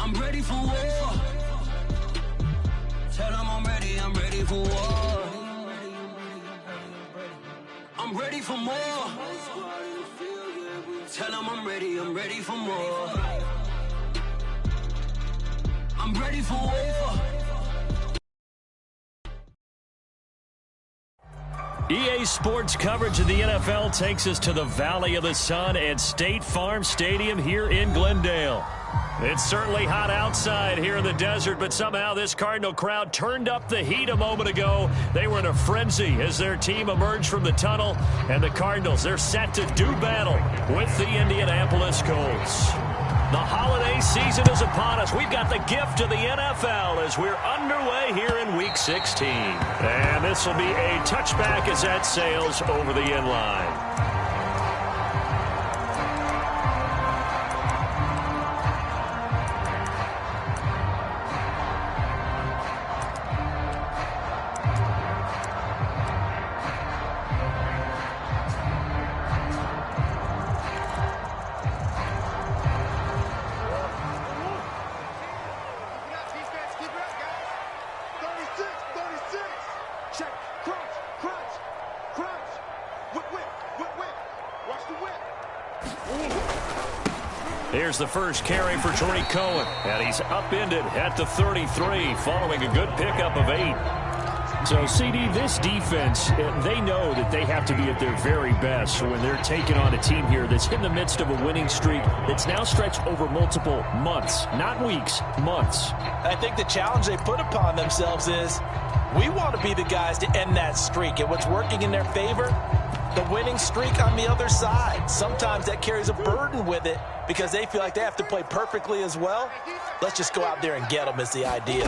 I'm ready for war. Tell them I'm ready for war. I'm ready for more. Tell them I'm ready for more. I'm ready for war. EA Sports coverage of the NFL takes us to the Valley of the Sun at State Farm Stadium here in Glendale. It's certainly hot outside here in the desert, but somehow this Cardinal crowd turned up the heat a moment ago. They were in a frenzy as their team emerged from the tunnel, and the Cardinals, they're set to do battle with the Indianapolis Colts. The holiday season is upon us. We've got the gift of the NFL as we're underway here in Week 16. And this will be a touchback as that sails over the end line. Here's the first carry for Tariq Cohen, and he's upended at the 33 following a good pickup of 8. So, CD, this defense, they know that they have to be at their very best when they're taking on a team here that's in the midst of a winning streak that's now stretched over multiple months, not weeks, months. I think the challenge they put upon themselves is we want to be the guys to end that streak, and what's working in their favor, the winning streak on the other side. Sometimes that carries a burden with it because they feel like they have to play perfectly as well. Let's just go out there and get them is the idea.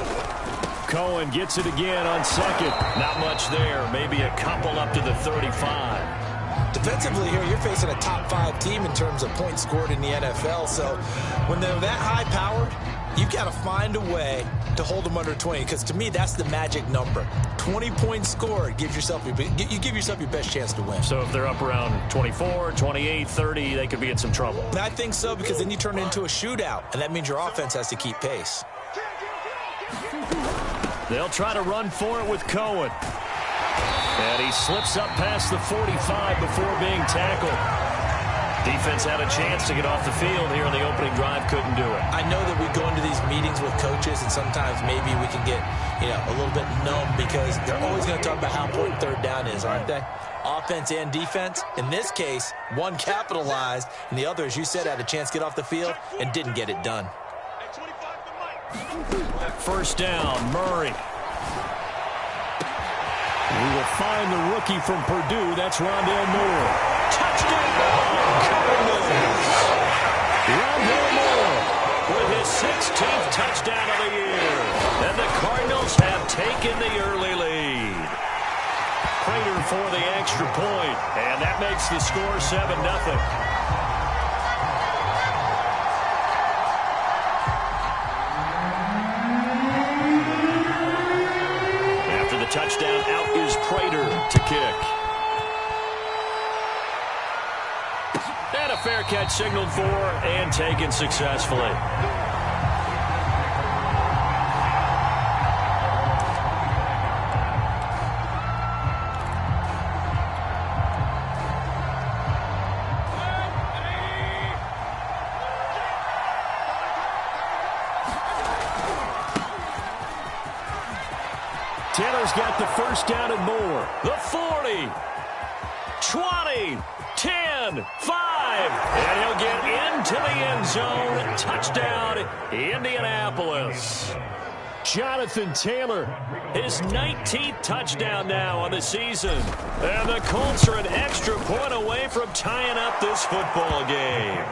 Cohen gets it again on second. Not much there. Maybe a couple up to the 35. Defensively here, you're facing a top 5 team in terms of points scored in the NFL. So when they're that high-powered, you've got to find a way to hold them under 20, because to me, that's the magic number. 20 points scored, you give yourself your best chance to win. So if they're up around 24, 28, 30, they could be in some trouble. I think so, because then you turn it into a shootout, and that means your offense has to keep pace. They'll try to run for it with Cohen. And he slips up past the 45 before being tackled. Defense had a chance to get off the field here in the opening drive, couldn't do it. I know that we go into these meetings with coaches, and sometimes maybe we can get, a little bit numb because they're always going to talk about how important third down is, aren't they? Offense and defense. In this case, one capitalized, and the other, as you said, had a chance to get off the field and didn't get it done. First down, Murray. We will find the rookie from Purdue. That's Rondale Moore. Touchdown, Cardinals! Rondale Moore with his 16th touchdown of the year. And the Cardinals have taken the early lead. Prater for the extra point, and that makes the score 7-0. Touchdown, out is Prater to kick. And a fair catch signaled for and taken successfully. Taylor's got the first down and more. The 40, 20, 10, 5. And he'll get into the end zone. Touchdown, Indianapolis. Jonathan Taylor, his 19th touchdown now on the season. And the Colts are an extra point away from tying up this football game.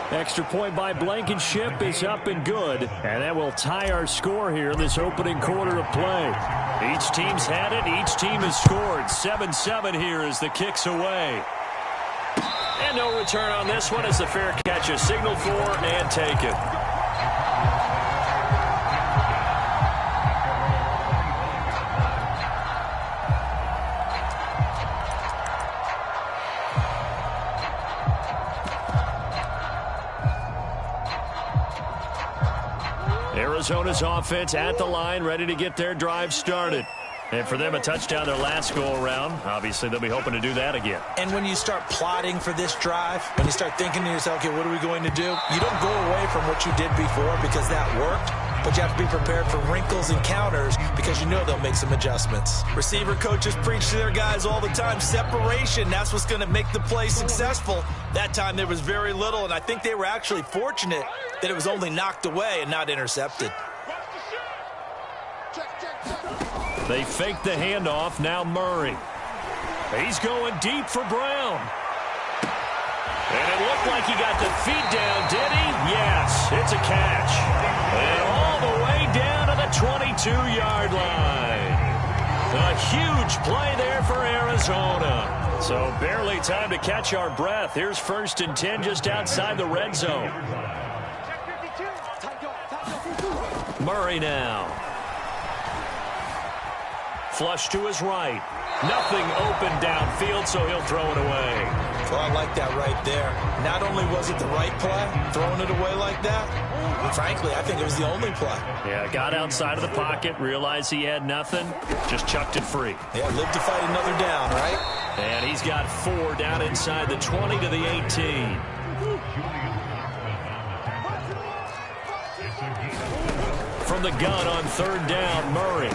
Extra point by Blankenship is up and good. And that will tie our score here in this opening quarter of play. Each team's had it. Each team has scored. 7-7 here as the kick's away. And no return on this one as the fair catch is signaled for and taken. Arizona's offense at the line, ready to get their drive started. And for them, a touchdown their last go-around. Obviously, they'll be hoping to do that again. And when you start plotting for this drive, when you start thinking to yourself, okay, what are we going to do? You don't go away from what you did before because that worked, but you have to be prepared for wrinkles and counters because you know they'll make some adjustments. Receiver coaches preach to their guys all the time, separation, that's what's going to make the play successful. That time there was very little, and I think they were actually fortunate that it was only knocked away and not intercepted. They fake the handoff. Now Murray. He's going deep for Brown. And it looked like he got the feet down, did he? Yes, it's a catch. And all the way down to the 22-yard line. A huge play there for Arizona. So barely time to catch our breath. Here's 1st and 10 just outside the red zone. Murray now. Flush to his right. Nothing open downfield, so he'll throw it away. Well, I like that right there. Not only was it the right play, throwing it away like that, but frankly, I think it was the only play. Yeah, got outside of the pocket, realized he had nothing, just chucked it free. Yeah, live to fight another down, right? And he's got 4 down inside the 20 to the 18. From the gun on 3rd down, Murray.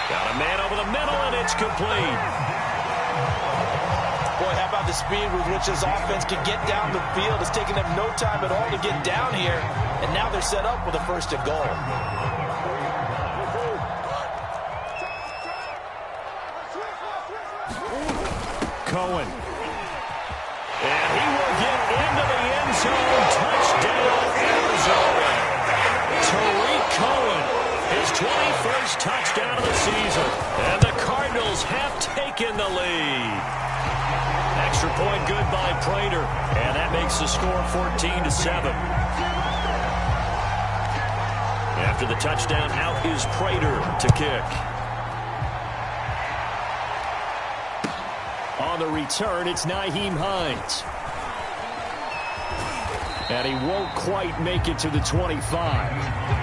Got a man over the middle, and it's complete. Boy, how about the speed with which this offense can get down the field? It's taken them no time at all to get down here, and now they're set up with a 1st and goal. Cohen. And he will get into the end zone. Touchdown, Arizona. Tariq Cohen. His 21st touchdown of the season. And the Cardinals have taken the lead. Extra point good by Prater. And that makes the score 14-7. After the touchdown, out is Prater to kick. On the return, it's Nyheim Hines. And he won't quite make it to the 25.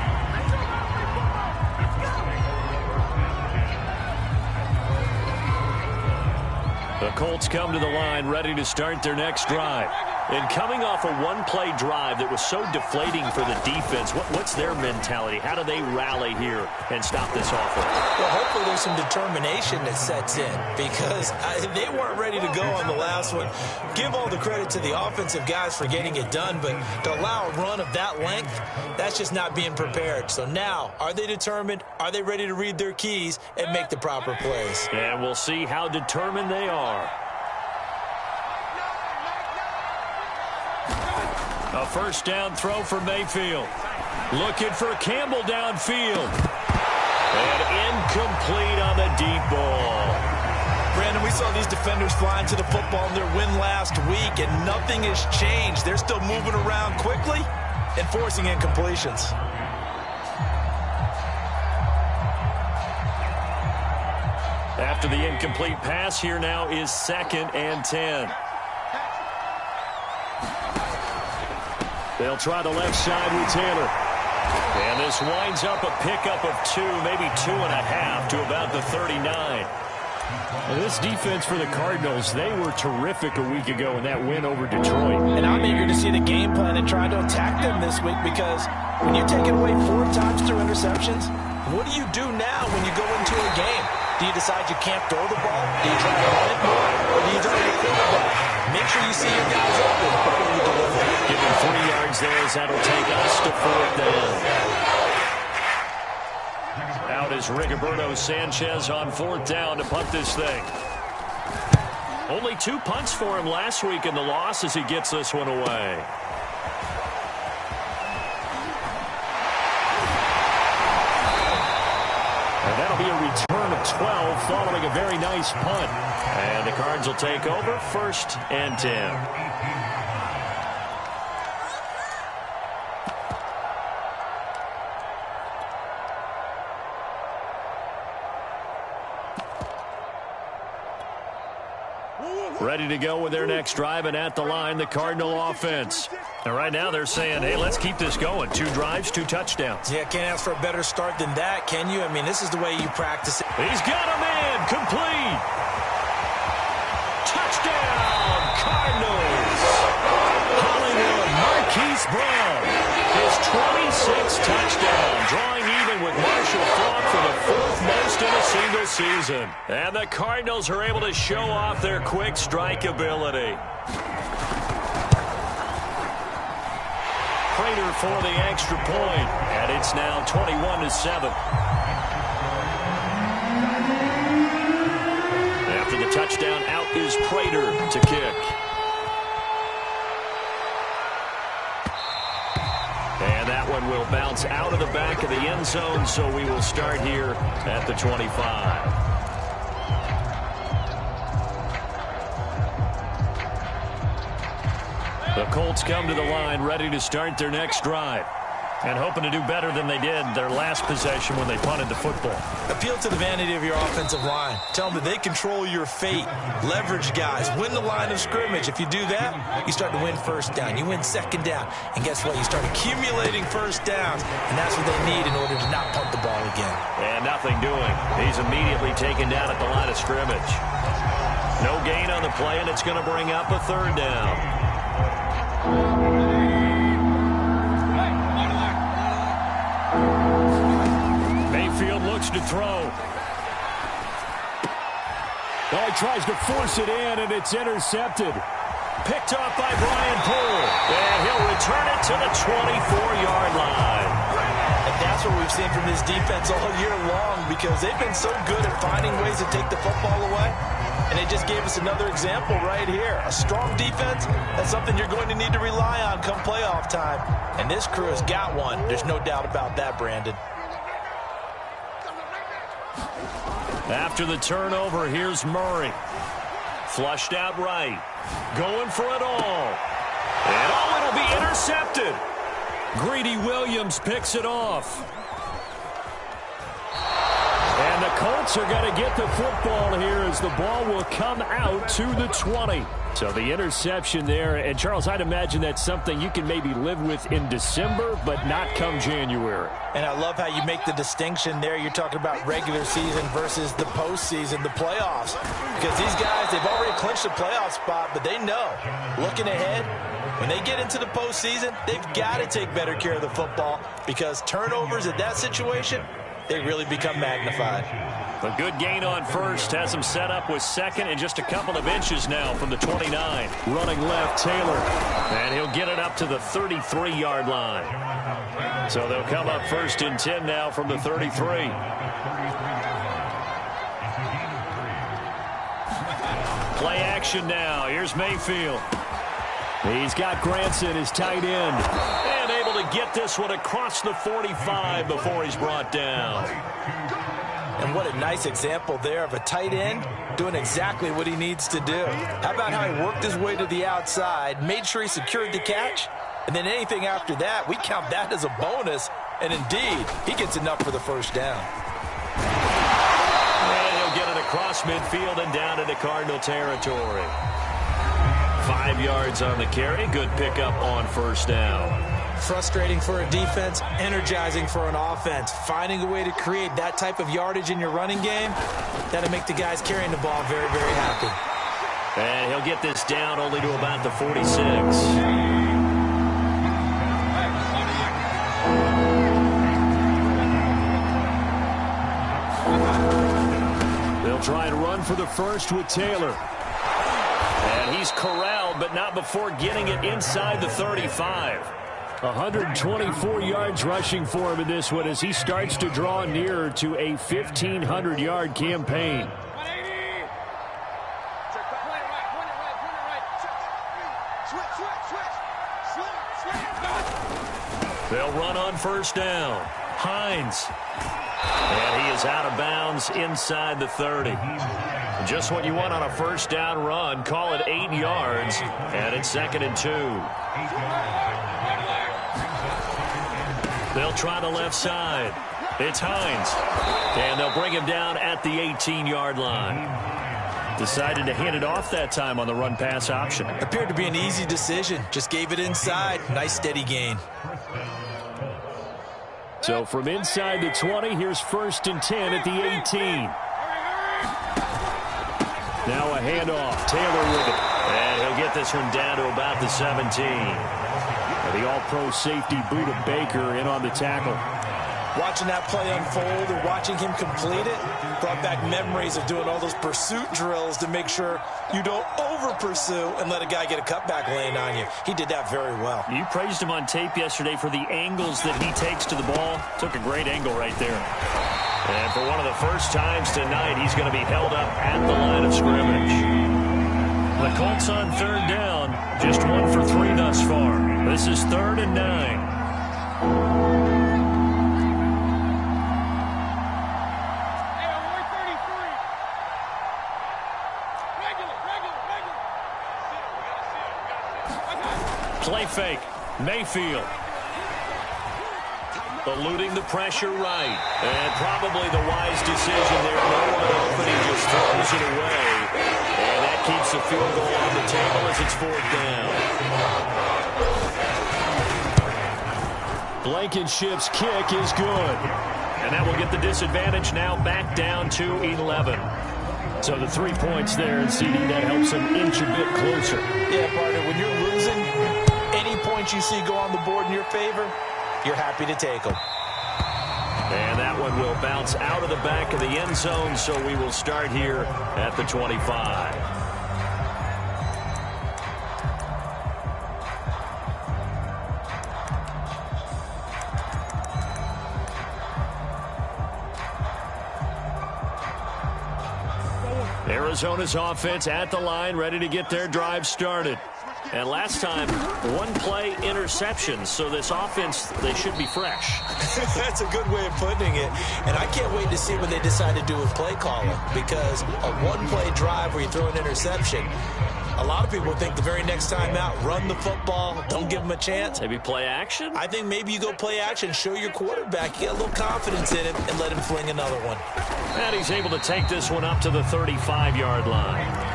The Colts come to the line, ready to start their next drive. And coming off a one-play drive that was so deflating for the defense, what's their mentality? How do they rally here and stop this offense? Well, hopefully there's some determination that sets in because they weren't ready to go on the last one. Give all the credit to the offensive guys for getting it done, but to allow a run of that length, that's just not being prepared. So now, are they determined? Are they ready to read their keys and make the proper plays? And we'll see how determined they are. A 1st down throw for Mayfield. Looking for Campbell downfield. And incomplete on the deep ball. Brandon, we saw these defenders flying to the football in their win last week, and nothing has changed. They're still moving around quickly and forcing incompletions. After the incomplete pass, here now is 2nd and 10. They'll try the left side with Taylor. And this winds up a pickup of 2, maybe 2.5 to about the 39. Well, this defense for the Cardinals, they were terrific a week ago in that win over Detroit. And I'm eager to see the game plan and try to attack them this week because when you take it away 4 times through interceptions, what do you do now when you go into a game? Do you decide you can't throw the ball? Do you try to run it more? Or do you try to throw the ball? Make sure you see your guys open before you deliver. Give him 3 yards there as that'll take us to 4th down. Out is Rigoberto Sanchez on 4th down to punt this thing. Only 2 punts for him last week in the loss as he gets this one away. And that'll be a return of 12 following a very nice punt. And the Cards will take over 1st and 10. Ready to go with their next drive, and at the line, the Cardinal offense. And right now they're saying, hey, let's keep this going. 2 drives, 2 touchdowns. Yeah, can't ask for a better start than that, can you? I mean, this is the way you practice it. He's got him in. Complete. Touchdown, Cardinals. Hollywood Marquise Brown. His 26th touchdown, drawing even with Marshall Faulk for the 4th most in a single season. And the Cardinals are able to show off their quick strike ability. Prater for the extra point, and it's now 21-7. After the touchdown, out is Prater to kick. And that one will bounce out of the back of the end zone, so we will start here at the 25. The Colts come to the line ready to start their next drive. And hoping to do better than they did their last possession when they punted the football. Appeal to the vanity of your offensive line. Tell them that they control your fate. Leverage guys. Win the line of scrimmage. If you do that, you start to win first down. You win second down. And guess what? You start accumulating first downs. And that's what they need in order to not punt the ball again. And nothing doing. He's immediately taken down at the line of scrimmage. No gain on the play, and it's going to bring up a 3rd down. Mayfield looks to throw. Oh, he tries to force it in, and it's intercepted. Picked off by Brian Poole. And he'll return it to the 24-yard line. And that's what we've seen from this defense all year long, because they've been so good at finding ways to take the football away. And they just gave us another example right here. A strong defense, that's something you're going to need to rely on come playoff time. And this crew has got one. There's no doubt about that, Brandon. After the turnover, here's Murray. Flushed out right. Going for it all. And it'll be intercepted. Greedy Williams picks it off. And the Colts are going to get the football here as the ball will come out to the 20. So the interception there. And, Charles, I'd imagine that's something you can maybe live with in December, but not come January. And I love how you make the distinction there. You're talking about regular season versus the postseason, the playoffs. Because these guys, they've already clinched a playoff spot, but they know, looking ahead, when they get into the postseason, they've got to take better care of the football because turnovers in that situation, they really become magnified. A good gain on first has him set up with second and just a couple of inches now from the 29. Running left, Taylor. And he'll get it up to the 33-yard line. So they'll come up 1st and 10 now from the 33. Play action now. Here's Mayfield. He's got Granson, his tight end. And able to get this one across the 45 before he's brought down. And what a nice example there of a tight end doing exactly what he needs to do. How about how he worked his way to the outside, made sure he secured the catch, and then anything after that, we count that as a bonus. And indeed, he gets enough for the first down. And he'll get it across midfield and down into Cardinal territory. 5 yards on the carry. Good pickup on first down. Frustrating for a defense, energizing for an offense. Finding a way to create that type of yardage in your running game, that'll make the guys carrying the ball very, very happy. And he'll get this down only to about the 46. They'll try and run for the first with Taylor. And he's corralled, but not before getting it inside the 35. 124 yards rushing for him in this one as he starts to draw nearer to a 1,500-yard campaign. They'll run on first down. Hines. And he is out of bounds inside the 30. Just what you want on a first down run. Call it 8 yards. And it's 2nd and 2. They'll try the left side. It's Hines. And they'll bring him down at the 18-yard line. Decided to hand it off that time on the run-pass option. Appeared to be an easy decision. Just gave it inside. Nice steady gain. So from inside the 20, here's 1st and 10 at the 18. Now a handoff. Taylor with it. And he'll get this one down to about the 17. And the all-pro safety Buda Baker in on the tackle. Watching that play unfold and watching him complete it brought back memories of doing all those pursuit drills to make sure you don't over-pursue and let a guy get a cutback lane on you. He did that very well. You praised him on tape yesterday for the angles that he takes to the ball. Took a great angle right there. And for one of the first times tonight, he's going to be held up at the line of scrimmage. The Colts on 3rd down, just 1 for 3 thus far. This is 3rd and 9. Play fake. Mayfield. Eluding the pressure right. And probably the wise decision there. No one open. He just throws it away. And that keeps the field goal on the table as it's 4th down. Blankenship's kick is good. And that will get the disadvantage now back down to 11. So the 3 points there, and CD, that helps him inch a bit closer. Yeah, partner, when you're losing, any points you see go on the board in your favor, you're happy to take them. And that one will bounce out of the back of the end zone, so we will start here at the 25. Arizona's offense at the line, ready to get their drive started. And last time, 1-play interception, so this offense, they should be fresh. That's a good way of putting it. And I can't wait to see what they decide to do with play calling, because a 1-play drive where you throw an interception, a lot of people think the very next time out, run the football, don't give them a chance. Maybe play action? I think maybe you go play action, show your quarterback, get a little confidence in him, and let him fling another one. And he's able to take this one up to the 35-yard line.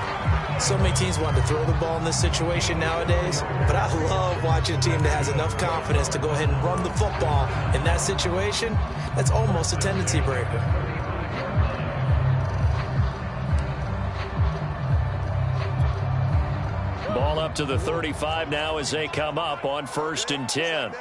So many teams want to throw the ball in this situation nowadays, but I love watching a team that has enough confidence to go ahead and run the football in that situation. That's almost a tendency breaker. Ball up to the 35 now as they come up on 1st and 10.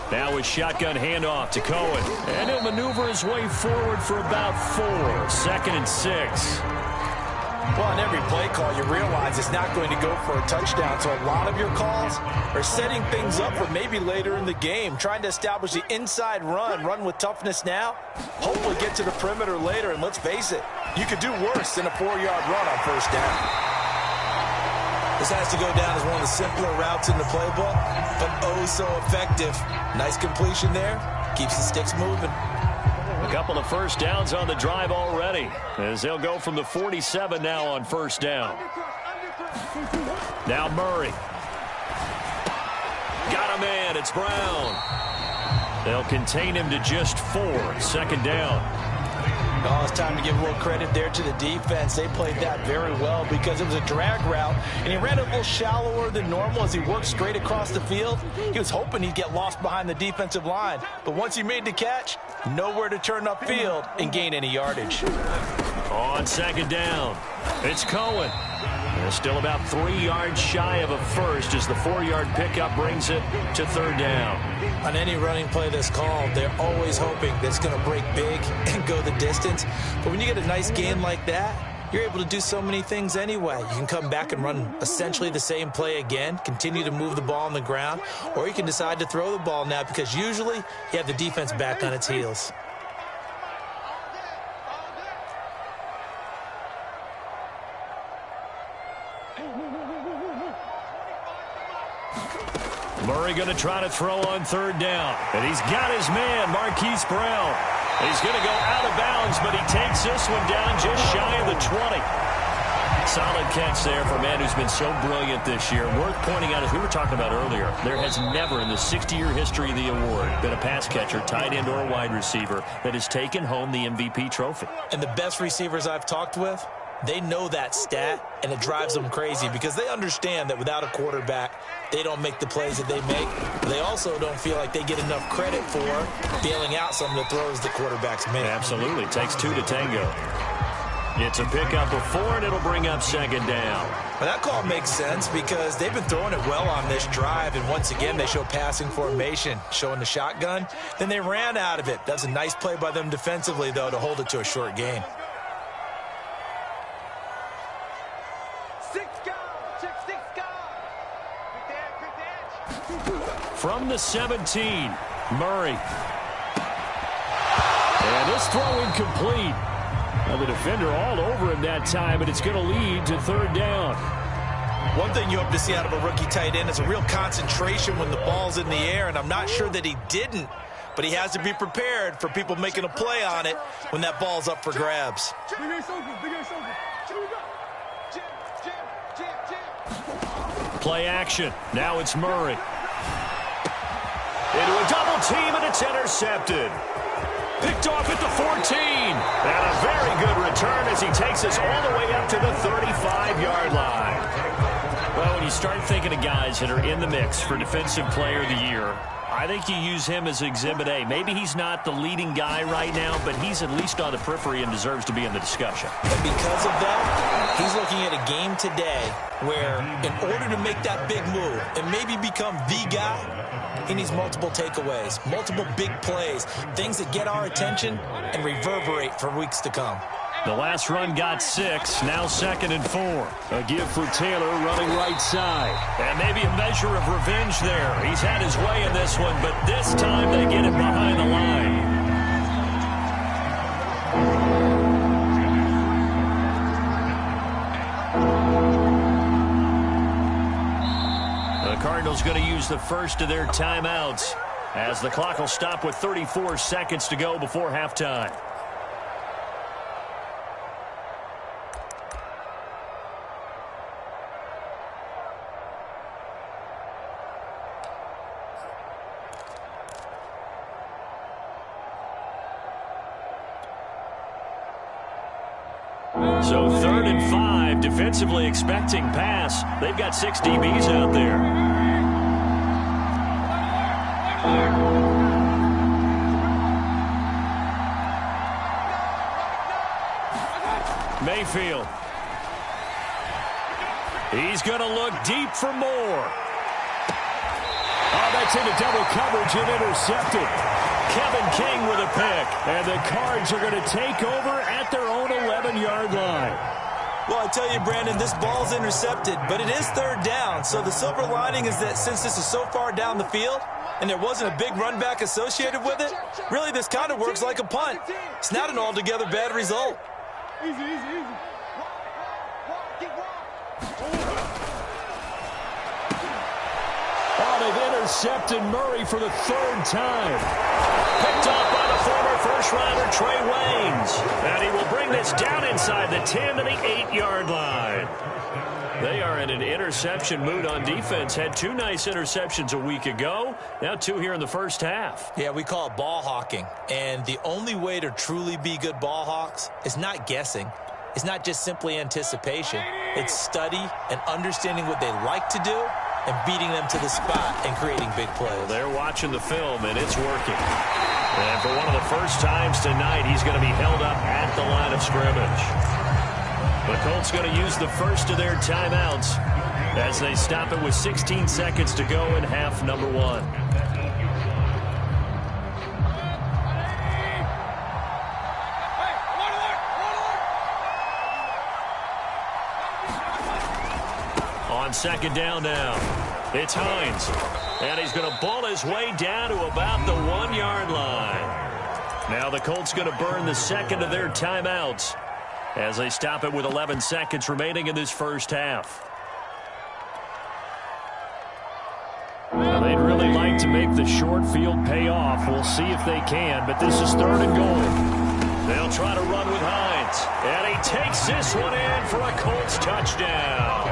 Now a shotgun handoff to Cohen. And he'll maneuver his way forward for about 4. 2nd and 6. Well, on every play call, you realize it's not going to go for a touchdown. So a lot of your calls are setting things up for maybe later in the game, trying to establish the inside run with toughness now, hopefully get to the perimeter later. And let's face it, you could do worse than a 4-yard run on 1st down. This has to go down as one of the simpler routes in the playbook, but oh so effective. Nice completion there. Keeps the sticks moving. A couple of 1st downs on the drive already, as they'll go from the 47 now on 1st down. Now Murray. Got a man. It's Brown. They'll contain him to just 4. 2nd down. Oh, it's time to give a little credit there to the defense. They played that very well because it was a drag route, and he ran a little shallower than normal as he worked straight across the field. He was hoping he'd get lost behind the defensive line, but once he made the catch, nowhere to turn upfield and gain any yardage. On 2nd down, it's Cohen. They're still about 3 yards shy of a first as the 4-yard pickup brings it to 3rd down. On any running play that's called, they're always hoping that it's going to break big and go the distance. But when you get a nice gain like that, you're able to do so many things anyway. You can come back and run essentially the same play again, continue to move the ball on the ground, or you can decide to throw the ball now because usually you have the defense back on its heels. Murray going to try to throw on 3rd down. And he's got his man, Marquise Brown. He's going to go out of bounds, but he takes this one down just shy of the 20. Solid catch there for a man who's been so brilliant this year. Worth pointing out, as we were talking about earlier, there has never in the 60-year history of the award been a pass catcher, tight end, or a wide receiver that has taken home the MVP trophy. And the best receivers I've talked with, they know that stat, and it drives them crazy because they understand that without a quarterback, they don't make the plays that they make. They also don't feel like they get enough credit for bailing out some of the throws the quarterbacks make. Absolutely. It takes two to tango. It's a pickup of 4, and it'll bring up second down. Well, that call makes sense because they've been throwing it well on this drive, and once again, they show passing formation, showing the shotgun. Then they ran out of it. That's a nice play by them defensively, though, to hold it to a short gain. From the 17, Murray. And this throw incomplete. Now the defender all over him that time, but it's going to lead to third down. One thing you hope to see out of a rookie tight end is a real concentration when the ball's in the air, and I'm not sure that he didn't, but he has to be prepared for people making a play on it when that ball's up for grabs. Play action. Now it's Murray. Into a double team, and it's intercepted. Picked off at the 14. And a very good return as he takes us all the way up to the 35-yard line. Well, when you start thinking of guys that are in the mix for Defensive Player of the Year, I think you use him as Exhibit A. Maybe he's not the leading guy right now, but he's at least on the periphery and deserves to be in the discussion. And because of that, he's looking at a game today where in order to make that big move and maybe become the guy, he needs multiple takeaways, multiple big plays, things that get our attention and reverberate for weeks to come. The last run got 6, now 2nd and 4. A give for Taylor running right side. And maybe a measure of revenge there. He's had his way in this one, but this time they get him behind the line. The Cardinals going to use the first of their timeouts as the clock will stop with 34 seconds to go before halftime. So 3rd and 5, defensively expecting pass. They've got 6 DBs out there. Mayfield. He's going to look deep for more. Oh, that's into double coverage and intercepted. Kevin King with a pick. And the Cards are going to take over at their own 11-yard line. Well, I tell you, Brandon, this ball's intercepted, but it is 3rd down. So the silver lining is that since this is so far down the field and there wasn't a big run back associated with it, really this kind of works like a punt. It's not an altogether bad result. Easy. Oh, they've intercepted Murray for the 3rd time. Picked off by the former first-rounder Trey Waynes. And he will bring this down inside the 10 to the 8-yard line. They are in an interception mood on defense. Had 2 nice interceptions a week ago. Now 2 here in the first half. Yeah, we call it ball hawking. And the only way to truly be good ball hawks is not guessing. It's not just simply anticipation. It's study and understanding what they like to do and beating them to the spot and creating big plays. Well, they're watching the film, and it's working. And for one of the first times tonight, he's going to be held up at the line of scrimmage. The Colts going to use the first of their timeouts as they stop it with 16 seconds to go in half number 1. On 2nd down now, it's Hines. And he's going to ball his way down to about the 1-yard line. Now the Colts going to burn the 2nd of their timeouts as they stop it with 11 seconds remaining in this first half. Now they'd really like to make the short field pay off. We'll see if they can, but this is 3rd and goal. They'll try to run with Hines. And he takes this one in for a Colts touchdown.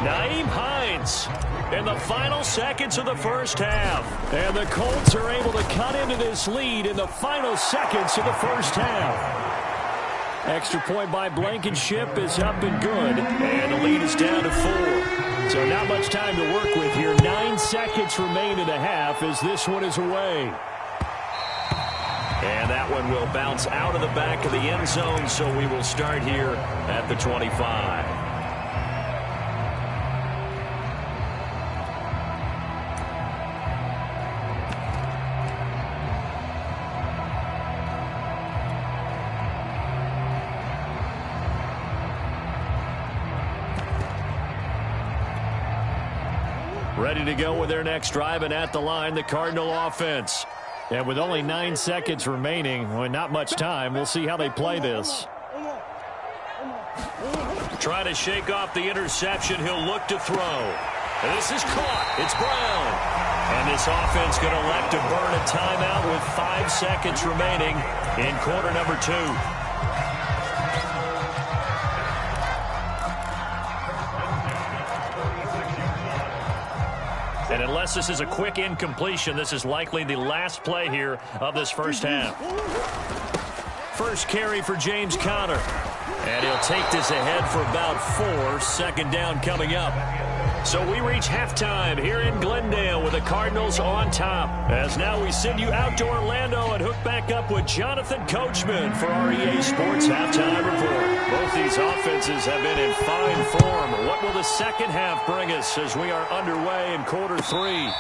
Nyheim Hines in the final seconds of the first half. And the Colts are able to cut into this lead in the final seconds of the first half. Extra point by Blankenship is up and good. And the lead is down to 4. So not much time to work with here. 9 seconds remain in the half as this one is away. And that one will bounce out of the back of the end zone, so we will start here at the 25. Ready to go with their next drive, and at the line, the Cardinal offense. And with only 9 seconds remaining, well, not much time, we'll see how they play this. Try to shake off the interception. He'll look to throw. And this is caught. It's Brown. And this offense going to elect to burn a timeout with 5 seconds remaining in quarter number 2. And unless this is a quick incompletion, this is likely the last play here of this first half. First carry for James Conner. And he'll take this ahead for about 4. Second down coming up. So we reach halftime here in Glendale with the Cardinals on top. As now we send you out to Orlando and hook back up with Jonathan Coachman for our EA Sports Halftime Report. Both these offenses have been in fine form. What will the second half bring us as we are underway in quarter 3?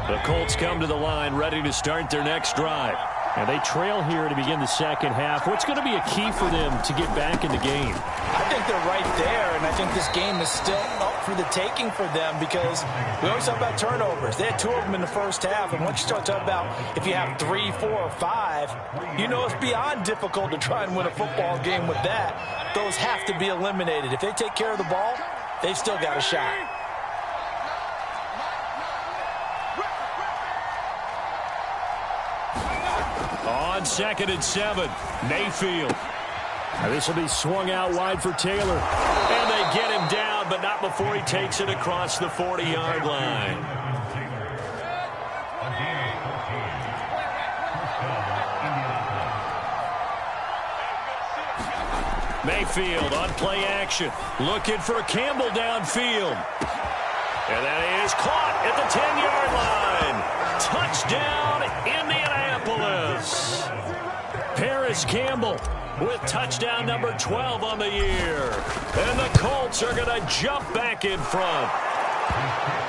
The Colts come to the line ready to start their next drive. And they trail here to begin the second half. What's going to be a key for them to get back in the game? I think they're right there, and I think this game is still up for the taking for them because we always talk about turnovers. They had 2 of them in the first half, and once you start talking about if you have 3, 4, or 5, you know it's beyond difficult to try and win a football game with that. Those have to be eliminated. If they take care of the ball, they've still got a shot. On 2nd and 7, Mayfield. This will be swung out wide for Taylor. And they get him down, but not before he takes it across the 40-yard line. Mayfield on play action. Looking for Campbell downfield. And that is caught at the 10-yard line. Touchdown, Indianapolis. Paris Campbell with touchdown number 12 on the year. And the Colts are going to jump back in front.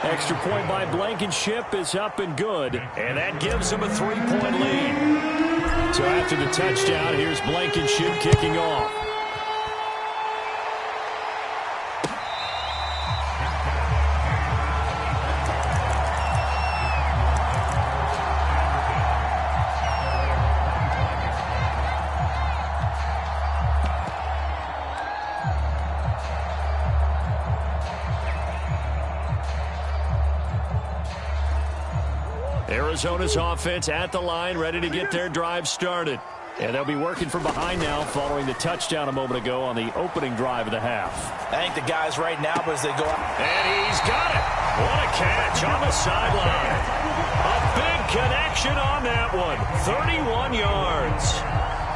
Extra point by Blankenship is up and good. And that gives them a 3-point lead. So after the touchdown, here's Blankenship kicking off. Arizona's offense at the line, ready to get their drive started. And they'll be working from behind now following the touchdown a moment ago on the opening drive of the half. I think the guys right now, but as they go out. And he's got it. What a catch on the sideline. A big connection on that one. 31 yards.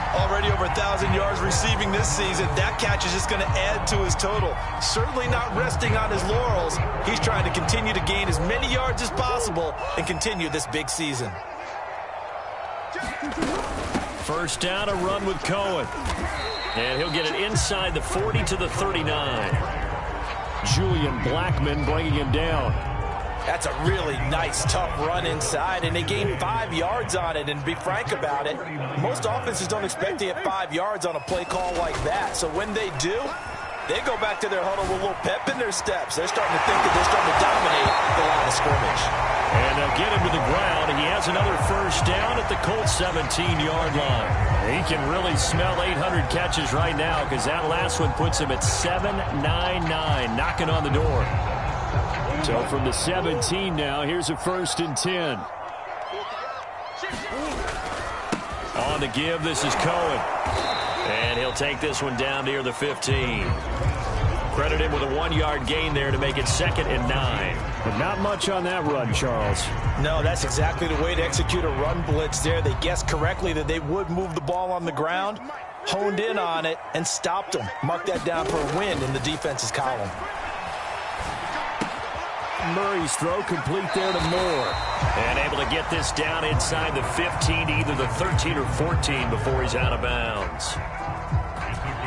Already over 1,000 yards receiving this season. That catch is just going to add to his total. Certainly not resting on his laurels. He's trying to continue to gain as many yards as possible and continue this big season. First down, a run with Cohen. And he'll get it inside the 40 to the 39. Julian Blackmon bringing him down. That's a really nice, tough run inside, and they gained 5 yards on it. And to be frank about it, most offenses don't expect to get 5 yards on a play call like that. So when they do, They go back to their huddle with a little pep in their steps. They're starting to think that they're starting to dominate the line of scrimmage. And they'll get him to the ground. He has another first down at the Colts 17-yard line. He can really smell 800 catches right now because that last one puts him at 799, knocking on the door. So from the 17 now, here's a 1st and 10. On the give, this is Cohen. And he'll take this one down near the 15. Credit him with a 1-yard gain there to make it 2nd and 9. But not much on that run, Charles. No, that's exactly the way to execute a run blitz there. They guessed correctly that they would move the ball on the ground, honed in on it, and stopped them. Mark that down for a win in the defense's column. Murray's throw complete there to Moore. And able to get this down inside the 15 to either the 13 or 14 before he's out of bounds.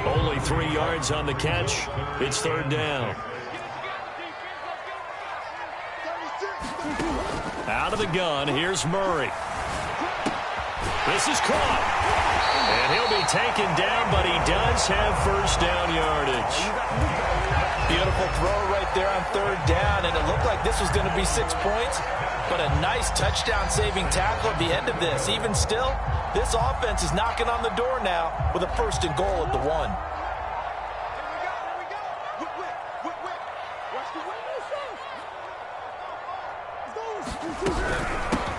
Only 3 yards on the catch. It's 3rd down. Out of the gun, here's Murray. This is caught. And he'll be taken down, but he does have 1st down yardage. Beautiful throw right there on 3rd down, and it looked like this was going to be 6 points, but a nice touchdown-saving tackle at the end of this. Even still, this offense is knocking on the door now with a 1st and goal at the 1.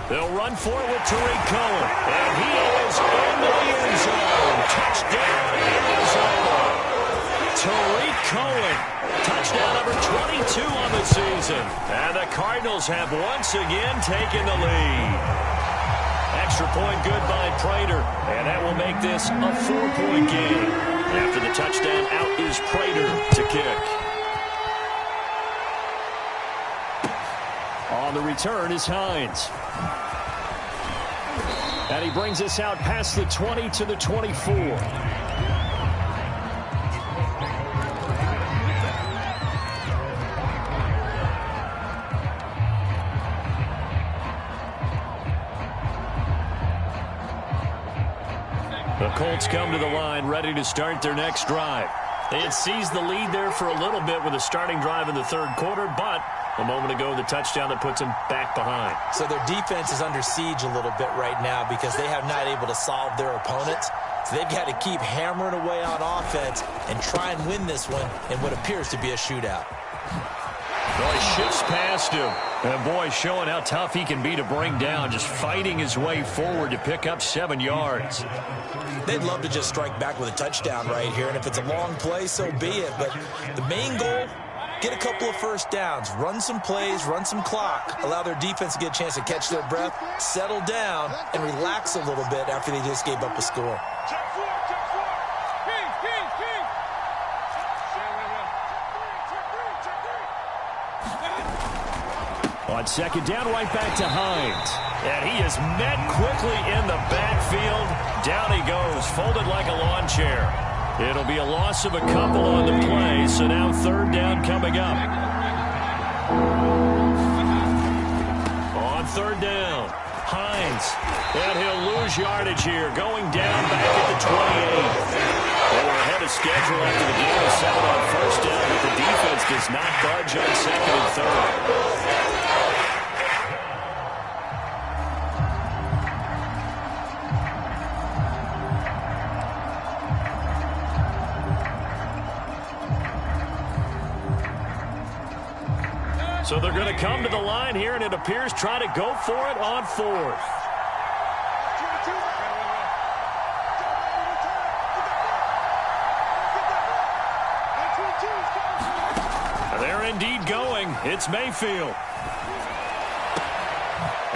They'll run for it with Tariq Cohen, and he is in the end zone. Touchdown, Arizona. Tariq Cohen, touchdown number 22 on the season. And the Cardinals have once again taken the lead. Extra point good by Prater, and that will make this a 4-point game. After the touchdown, out is Prater to kick. On the return is Hines. And he brings us out past the 20 to the 24. The Colts come to the line, ready to start their next drive. They had seized the lead there for a little bit with a starting drive in the 3rd quarter, but a moment ago, the touchdown that puts them back behind. So their defense is under siege a little bit right now because they have not able to solve their opponents. So they've got to keep hammering away on offense and try and win this one in what appears to be a shootout. Boy, shifts past him. And boy, showing how tough he can be to bring down, just fighting his way forward to pick up 7 yards. They'd love to just strike back with a touchdown right here, and if it's a long play, so be it. But the main goal, get a couple of 1st downs, run some plays, run some clock, allow their defense to get a chance to catch their breath, settle down, and relax a little bit after they just gave up a score. On 2nd down, right back to Hines. And he is met quickly in the backfield. Down he goes, folded like a lawn chair. It'll be a loss of a couple on the play, so now 3rd down coming up. On 3rd down, Hines. And he'll lose yardage here, going down back at the 28. They were ahead of schedule after the game was 7 on 1st down, but the defense does not budge on 2nd and 3rd. So they're going to come to the line here, and it appears try to go for it on 4th. They're indeed going. It's Mayfield.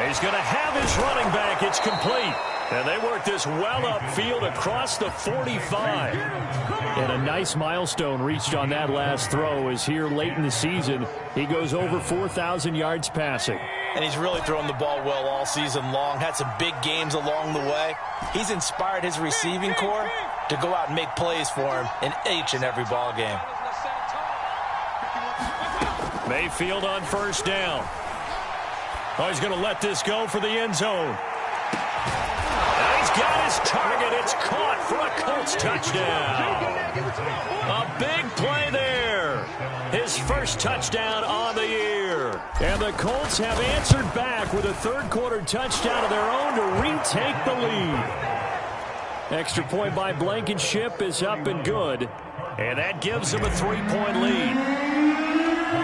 He's going to have his running back. It's complete. And they work this well upfield across the 45. And a nice milestone reached on that last throw is here late in the season. He goes over 4,000 yards passing. And he's really thrown the ball well all season long. Had some big games along the way. He's inspired his receiving corps to go out and make plays for him in each and every ball game. Mayfield on 1st down. Oh, he's going to let this go for the end zone. And he's got his target. It's caught for a Colts touchdown. A big play there. His first touchdown on the year. And the Colts have answered back with a third-quarter touchdown of their own to retake the lead. Extra point by Blankenship is up and good. And that gives them a 3-point lead.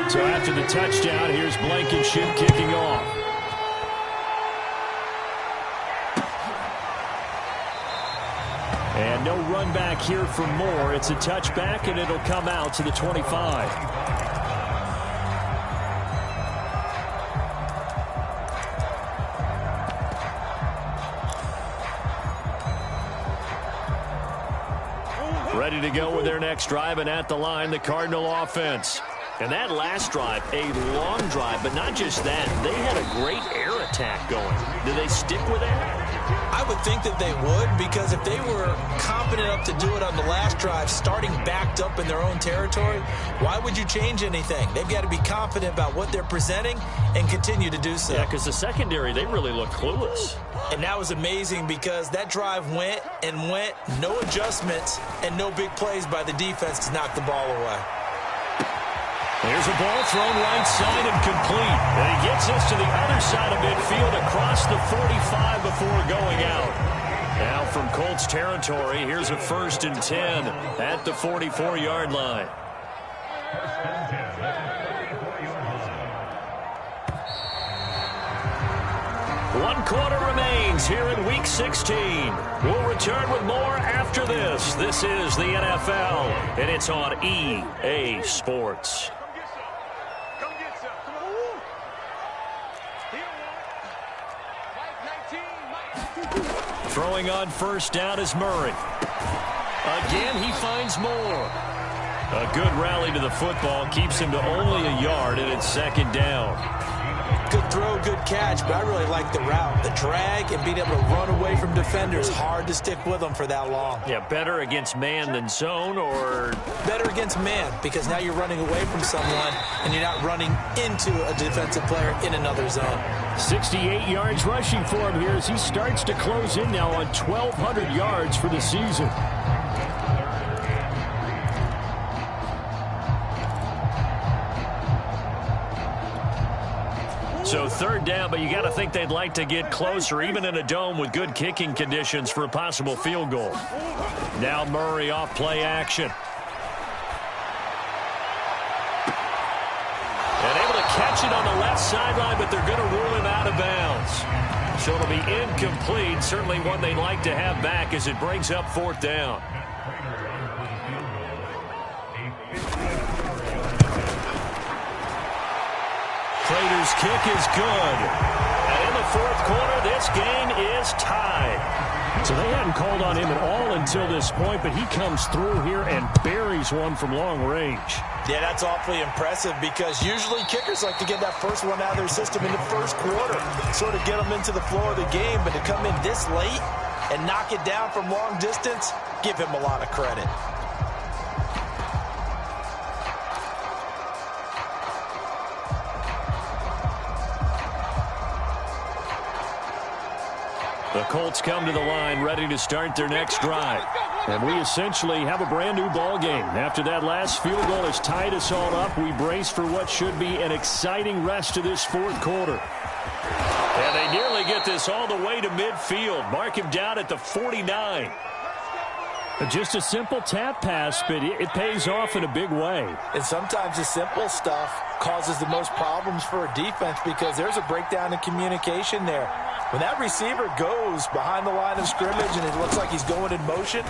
So after the touchdown, here's Blankenship kicking off. And no run back here for Moore. It's a touchback, and it'll come out to the 25. Ready to go with their next drive, and at the line, the Cardinal offense. And that last drive, a long drive, but not just that. They had a great air attack going. Do they stick with that? I would think that they would, because if they were confident enough to do it on the last drive, starting backed up in their own territory, why would you change anything? They've got to be confident about what they're presenting and continue to do so. Yeah, because the secondary, they really look clueless. And that was amazing because that drive went and went, no adjustments and no big plays by the defense to knock the ball away. There's a ball thrown right side and complete. And he gets us to the other side of midfield across the 45 before going out. Now from Colts territory, here's a 1st and 10 at the 44-yard line. One quarter remains here in Week 16. We'll return with more after this. This is the NFL, and it's on EA Sports. Throwing on 1st down is Murray. Again, he finds Moore. A good rally to the football keeps him to only a yard, and it's 2nd down. Good throw, good catch, but I really like the route. The drag and being able to run away from defenders, hard to stick with them for that long. Yeah, better against man than zone, or? Better against man, because now you're running away from someone and you're not running into a defensive player in another zone. 68 yards rushing for him here as he starts to close in now on 1,200 yards for the season. So 3rd down, but you got to think they'd like to get closer, even in a dome with good kicking conditions for a possible field goal. Now Murray off play action. And able to catch it on the left sideline, but they're going to rule him out of bounds. So it'll be incomplete, certainly one they'd like to have back as it brings up 4th down. Prater's kick is good. And in the 4th quarter, this game is tied. So they hadn't called on him at all until this point, but he comes through here and buries one from long range. Yeah, that's awfully impressive because usually kickers like to get that first one out of their system in the 1st quarter, sort of get them into the flow of the game, but to come in this late and knock it down from long distance, give him a lot of credit. The Colts come to the line ready to start their next drive. And we essentially have a brand new ball game. After that last field goal has tied us all up, we brace for what should be an exciting rest of this 4th quarter. And they nearly get this all the way to midfield. Mark him down at the 49. Just a simple tap pass, but it pays off in a big way. And sometimes the simple stuff causes the most problems for a defense because there's a breakdown in communication there. When that receiver goes behind the line of scrimmage and it looks like he's going in motion,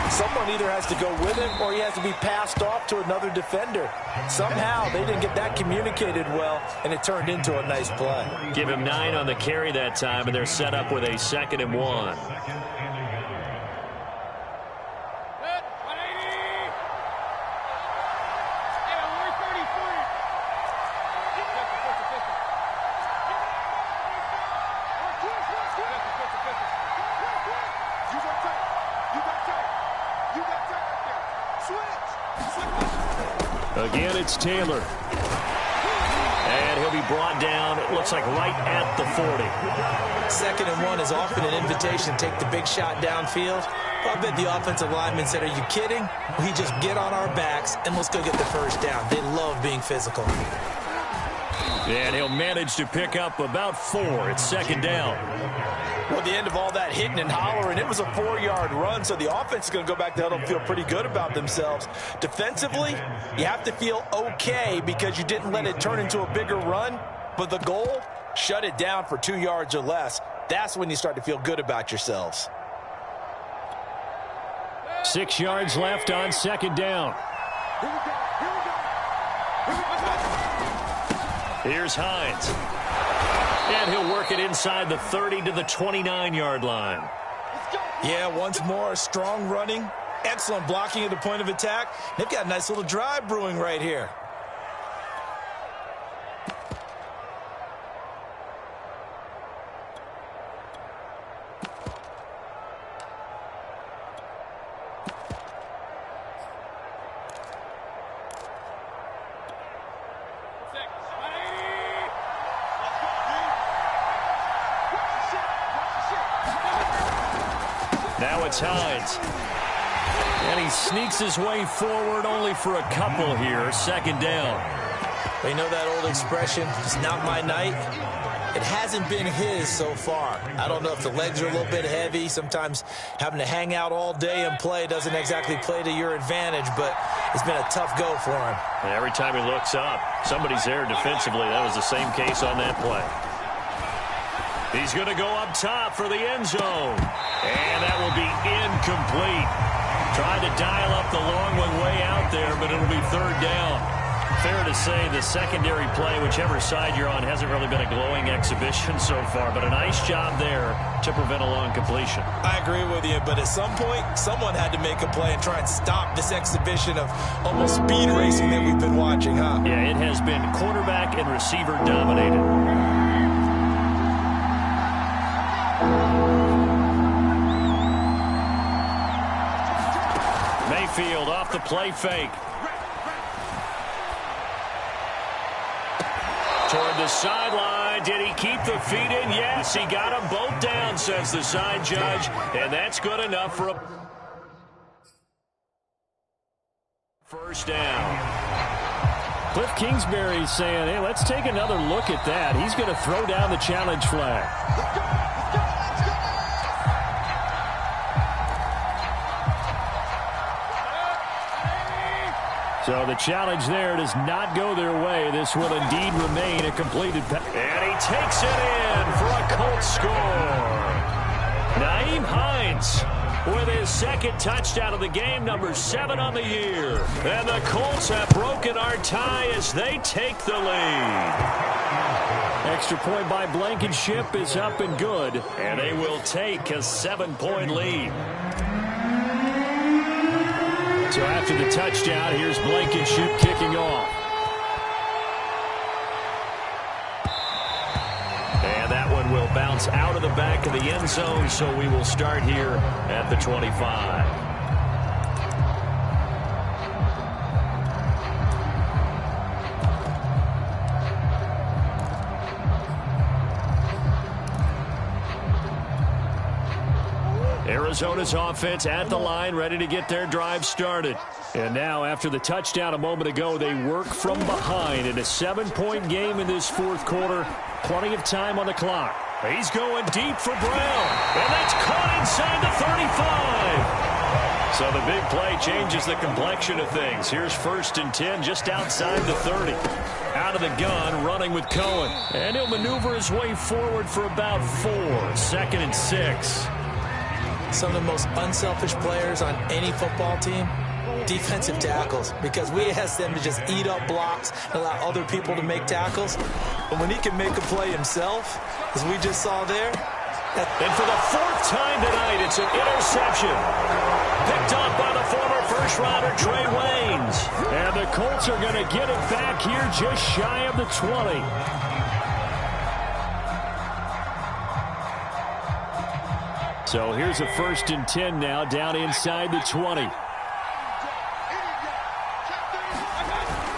someone either has to go with him or he has to be passed off to another defender. Somehow they didn't get that communicated well, and it turned into a nice play. Give him 9 on the carry that time, and they're set up with a 2nd and 1. Again, it's Taylor. And he'll be brought down, it looks looks like right at the 40. 2nd and 1 is often an invitation to take the big shot downfield. Well, I bet the offensive lineman said, are you kidding? We just get on our backs and let's go get the first down. They love being physical. And he'll manage to pick up about 4. It's 2nd down. Well, at the end of all that hitting and hollering, it was a 4-yard run, so the offense is going to go back to huddle and feel pretty good about themselves. Defensively, you have to feel okay because you didn't let it turn into a bigger run, but the goal, shut it down for 2 yards or less. That's when you start to feel good about yourselves. 6 yards left on 2nd down. Here's Hines. And he'll work it inside the 30 to the 29-yard line. Yeah, once more, strong running, excellent blocking at the point of attack. They've got a nice little drive brewing right here. Now it's Hines. And he sneaks his way forward only for a couple here. 2nd down. Well, you know that old expression, it's not my night? It hasn't been his so far. I don't know if the legs are a little bit heavy. Sometimes having to hang out all day and play doesn't exactly play to your advantage, but it's been a tough go for him. And every time he looks up, somebody's there defensively. That was the same case on that play. He's going to go up top for the end zone. And that will be incomplete. Trying to dial up the long one way out there, but it'll be 3rd down. Fair to say the secondary play, whichever side you're on, hasn't really been a glowing exhibition so far, but a nice job there to prevent a long completion. I agree with you, but at some point, someone had to make a play and try and stop this exhibition of almost speed racing that we've been watching, huh? Yeah, it has been quarterback and receiver dominated. Mayfield off the play fake. Toward the sideline. Did he keep the feet in? Yes, he got them both down, says the side judge. And that's good enough for a first down. Cliff Kingsbury saying, hey, let's take another look at that. He's going to throw down the challenge flag. So the challenge there does not go their way. This will indeed remain a completed pass. And he takes it in for a Colts score. Nyheim Hines with his 2nd touchdown of the game, number 7 on the year. And the Colts have broken our tie as they take the lead. Extra point by Blankenship is up and good. And they will take a 7-point lead. So after the touchdown, here's Blankenship kicking off. And that one will bounce out of the back of the end zone, so we will start here at the 25. Arizona's offense at the line, ready to get their drive started. And now, after the touchdown a moment ago, they work from behind in a 7-point game in this 4th quarter. Plenty of time on the clock. He's going deep for Brown. And that's caught inside the 35. So the big play changes the complexion of things. Here's 1st and 10 just outside the 30. Out of the gun, running with Cohen. And he'll maneuver his way forward for about 4. 2nd and 6. Some of the most unselfish players on any football team, defensive tackles, because we ask them to just eat up blocks and allow other people to make tackles. But when he can make a play himself, as we just saw there. And for the 4th time tonight, it's an interception. Picked off by the former first-rounder Trey Waynes. And the Colts are going to get it back here just shy of the 20. So here's a 1st and 10 now, down inside the 20.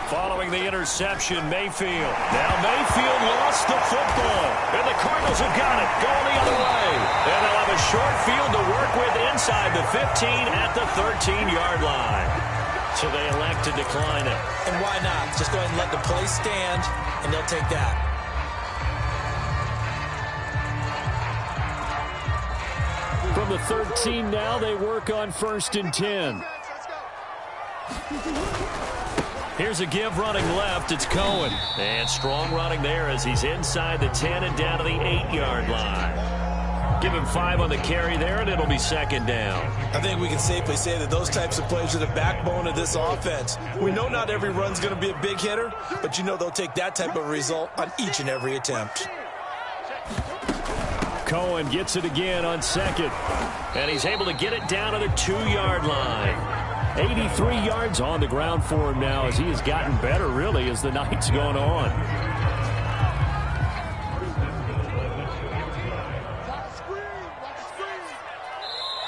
Following throwing the interception, Mayfield. Now Mayfield lost the football. And the Cardinals have got it, going the other way. And they'll have a short field to work with inside the 15 at the 13-yard line. So they elect to decline it. And why not? Just go ahead and let the play stand, and they'll take that. From the 13 now, they work on 1st and 10. Here's a give running left. It's Cohen. And strong running there as he's inside the 10 and down to the 8-yard line. Give him 5 on the carry there, and it'll be 2nd down. I think we can safely say that those types of plays are the backbone of this offense. We know not every run's going to be a big hitter, but you know they'll take that type of result on each and every attempt. Cohen gets it again on 2nd. And he's able to get it down to the 2-yard line. 83 yards on the ground for him now as he has gotten better, really, as the night's gone on.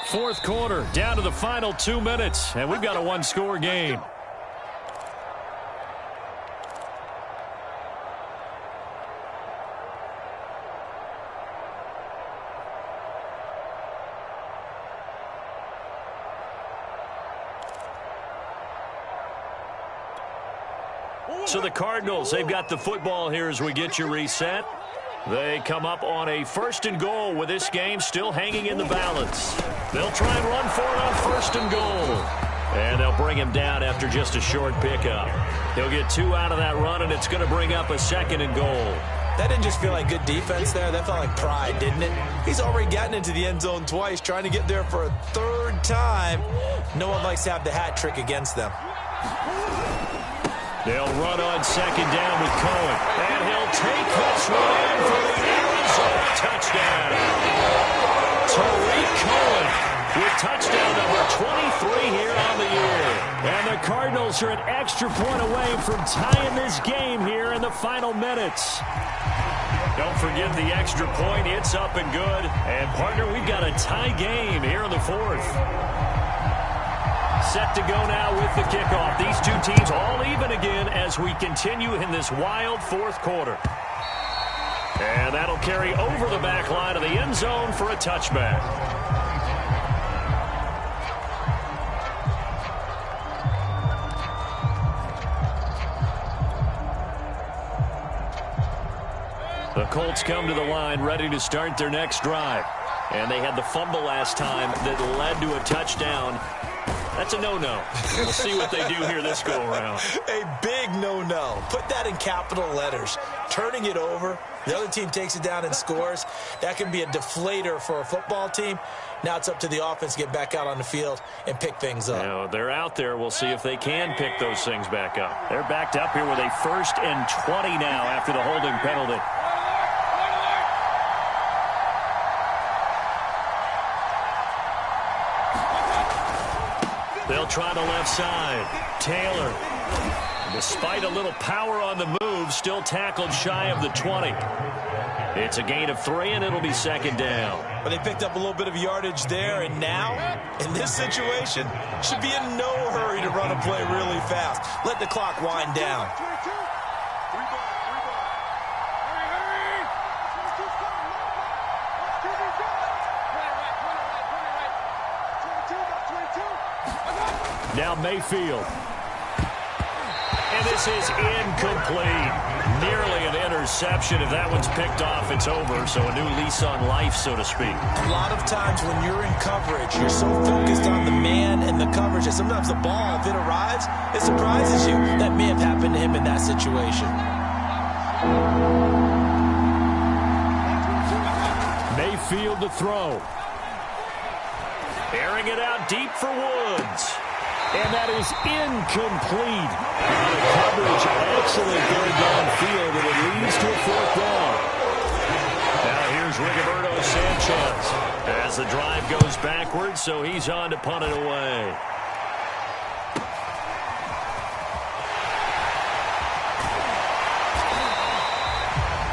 Fourth quarter, down to the final 2 minutes, and we've got a 1-score game. So the Cardinals, they've got the football here as we get you reset. They come up on a 1st and goal with this game still hanging in the balance. They'll try and run for it on 1st and goal. And they'll bring him down after just a short pickup. He'll get 2 out of that run, and it's going to bring up a 2nd and goal. That didn't just feel like good defense there. That felt like pride, didn't it? He's already gotten into the end zone twice, trying to get there for a 3rd time. No one likes to have the hat trick against them. They'll run on 2nd down with Cohen. And he'll take this one in for the Arizona touchdown. Tariq Cohen with touchdown number 23 here on the year. And the Cardinals are an extra point away from tying this game here in the final minutes. Don't forget the extra point. It's up and good. And, partner, we've got a tie game here in the 4th. Set to go now with the kickoff. These two teams all even again as we continue in this wild 4th quarter. And that'll carry over the back line of the end zone for a touchback. The Colts come to the line ready to start their next drive. And they had the fumble last time that led to a touchdown. That's a no-no. We'll see what they do here this go-around. A big no-no. Put that in capital letters. Turning it over, the other team takes it down and scores. That can be a deflator for a football team. Now it's up to the offense to get back out on the field and pick things up. Now, they're out there. We'll see if they can pick those things back up. They're backed up here with a 1st and 20 now after the holding penalty. They'll try the left side. Taylor, despite a little power on the move, still tackled shy of the 20. It's a gain of 3, and it'll be 2nd down. But they picked up a little bit of yardage there, and now, in this situation, should be in no hurry to run a play really fast. Let the clock wind down. Now Mayfield. And this is incomplete. Nearly an interception. If that one's picked off, it's over. So a new lease on life, so to speak. A lot of times when you're in coverage, you're so focused on the man and the coverage that sometimes the ball, if it arrives, it surprises you. That may have happened to him in that situation. Mayfield to throw. Airing it out deep for Woods. And that is incomplete. The coverage excellent there downfield, and it leads to a 4th down. Now here's Rigoberto Sanchez as the drive goes backwards, so he's on to punt it away.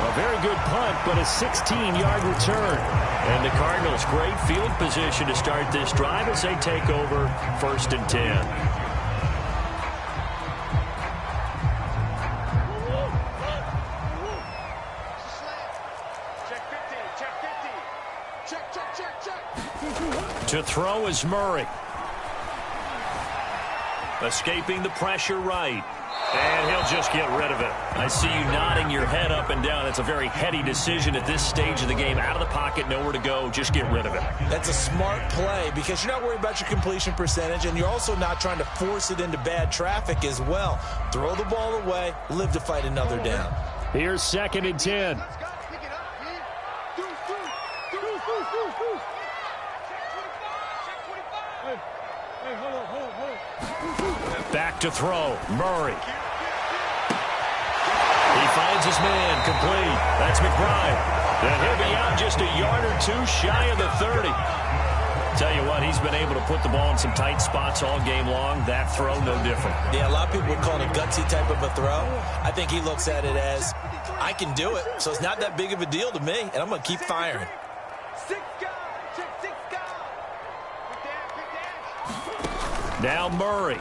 A very good punt, but a 16-yard return. And the Cardinals, great field position to start this drive as they take over 1st and 10. To throw is Murray. Escaping the pressure right. And he'll just get rid of it. I see you nodding your head up and down. It's a very heady decision at this stage of the game. Out of the pocket, nowhere to go. Just get rid of it. That's a smart play because you're not worried about your completion percentage, and you're also not trying to force it into bad traffic as well. Throw the ball away, live to fight another down. Here's 2nd and 10. Back to throw. Murray. He finds his man. Complete. That's McBride. And he'll be out just a yard or two shy of the 30. Tell you what, he's been able to put the ball in some tight spots all game long. That throw, no different. Yeah, a lot of people would call it a gutsy type of a throw. I think he looks at it as, I can do it, so it's not that big of a deal to me, and I'm going to keep firing. Now Murray.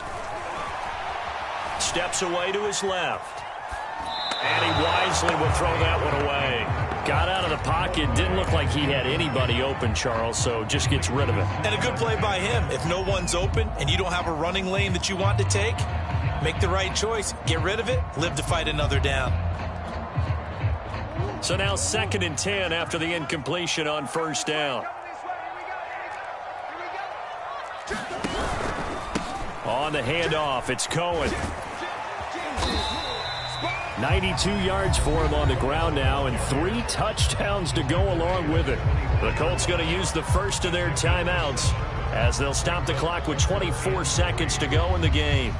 Steps away to his left. And he wisely will throw that one away. Got out of the pocket. Didn't look like he had anybody open, Charles, so just gets rid of it. And a good play by him. If no one's open and you don't have a running lane that you want to take, make the right choice. Get rid of it. Live to fight another down. So now 2nd and 10 after the incompletion on 1st down. On the handoff, it's Cohen. 92 yards for him on the ground now, and 3 touchdowns to go along with it. The Colts going to use the first of their timeouts as they'll stop the clock with 24 seconds to go in the game.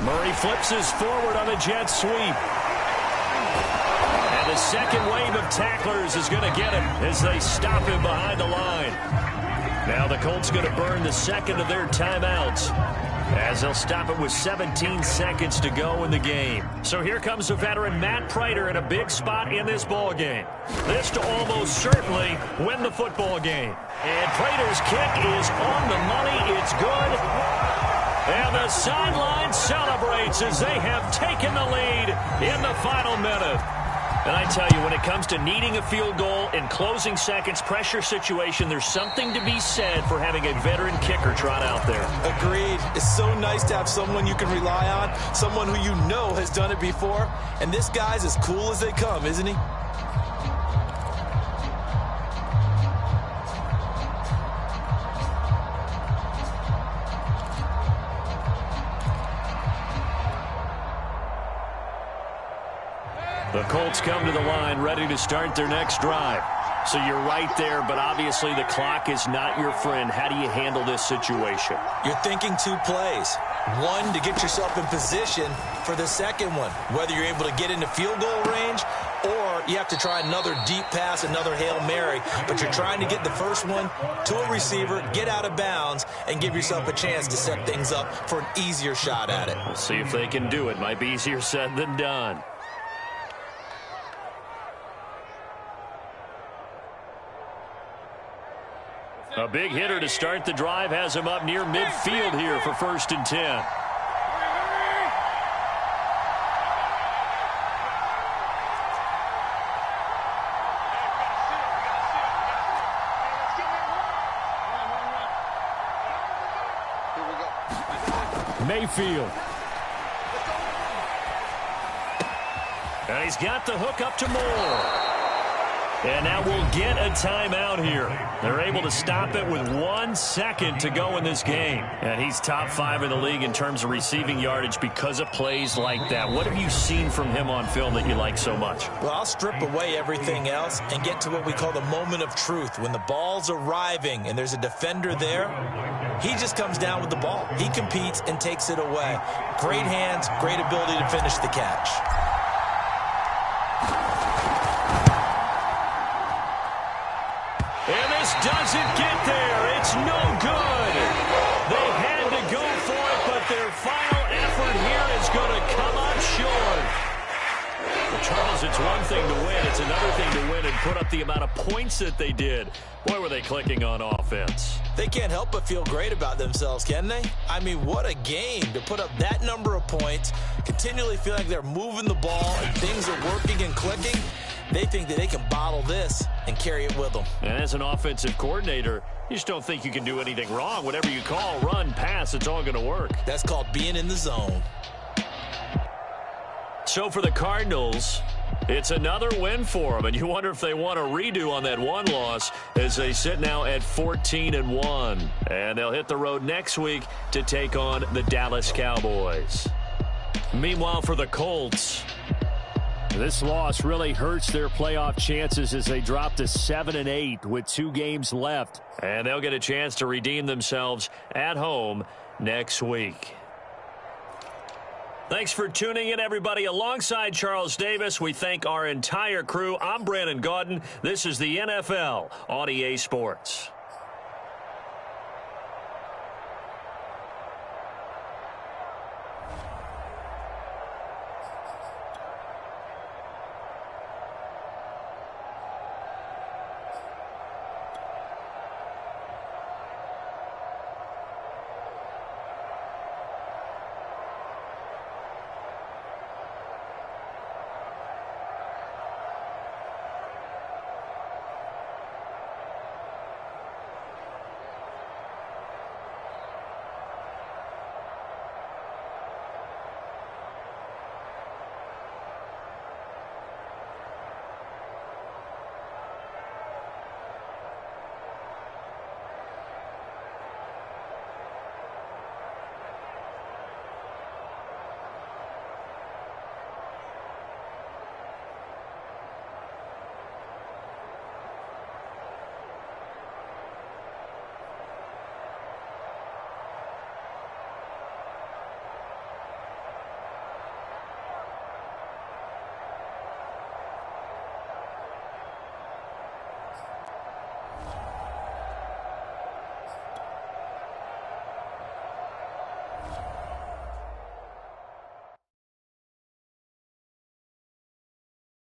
Murray flips his forward on a jet sweep. And the second wave of tacklers is going to get him as they stop him behind the line. Now the Colts going to burn the second of their timeouts as they'll stop it with 17 seconds to go in the game. So here comes the veteran Matt Prater in a big spot in this ball game. This to almost certainly win the football game. And Prater's kick is on the money. It's good. And the sideline celebrates as they have taken the lead in the final minute. And I tell you, when it comes to needing a field goal in closing seconds, pressure situation, there's something to be said for having a veteran kicker trot out there. Agreed. It's so nice to have someone you can rely on, someone who you know has done it before. And this guy's as cool as they come, isn't he? The Colts come to the line ready to start their next drive. So you're right there, but obviously the clock is not your friend. How do you handle this situation? You're thinking 2 plays. One, to get yourself in position for the second one, whether you're able to get into field goal range or you have to try another deep pass, another Hail Mary. But you're trying to get the first one to a receiver, get out of bounds, and give yourself a chance to set things up for an easier shot at it. We'll see if they can do it. Might be easier said than done. A big hitter to start the drive has him up near midfield here for 1st and 10. Mayfield. And he's got the hook up to Moore. And now we'll get a timeout here. They're able to stop it with 1 second to go in this game. And he's top 5 in the league in terms of receiving yardage because of plays like that. What have you seen from him on film that you like so much? Well, I'll strip away everything else and get to what we call the moment of truth. When the ball's arriving and there's a defender there, he just comes down with the ball. He competes and takes it away. Great hands, great ability to finish the catch. And this doesn't get there. It's no good. They had to go for it, but their final effort here is going to come up short. The Charles, it's one thing to win. It's another thing to win and put up the amount of points that they did. Boy, were they clicking on offense. They can't help but feel great about themselves, can they? I mean, what a game to put up that number of points, continually feel like they're moving the ball and things are working and clicking. They think that they can bottle this and carry it with them. And as an offensive coordinator, you just don't think you can do anything wrong. Whatever you call, run, pass, it's all going to work. That's called being in the zone. So for the Cardinals, it's another win for them, and you wonder if they want a redo on that one loss as they sit now at 14-1. And they'll hit the road next week to take on the Dallas Cowboys. Meanwhile, for the Colts, this loss really hurts their playoff chances as they drop to 7-8 with 2 games left. And they'll get a chance to redeem themselves at home next week. Thanks for tuning in, everybody. Alongside Charles Davis, we thank our entire crew. I'm Brandon Gaudin. This is the NFL on EA Sports.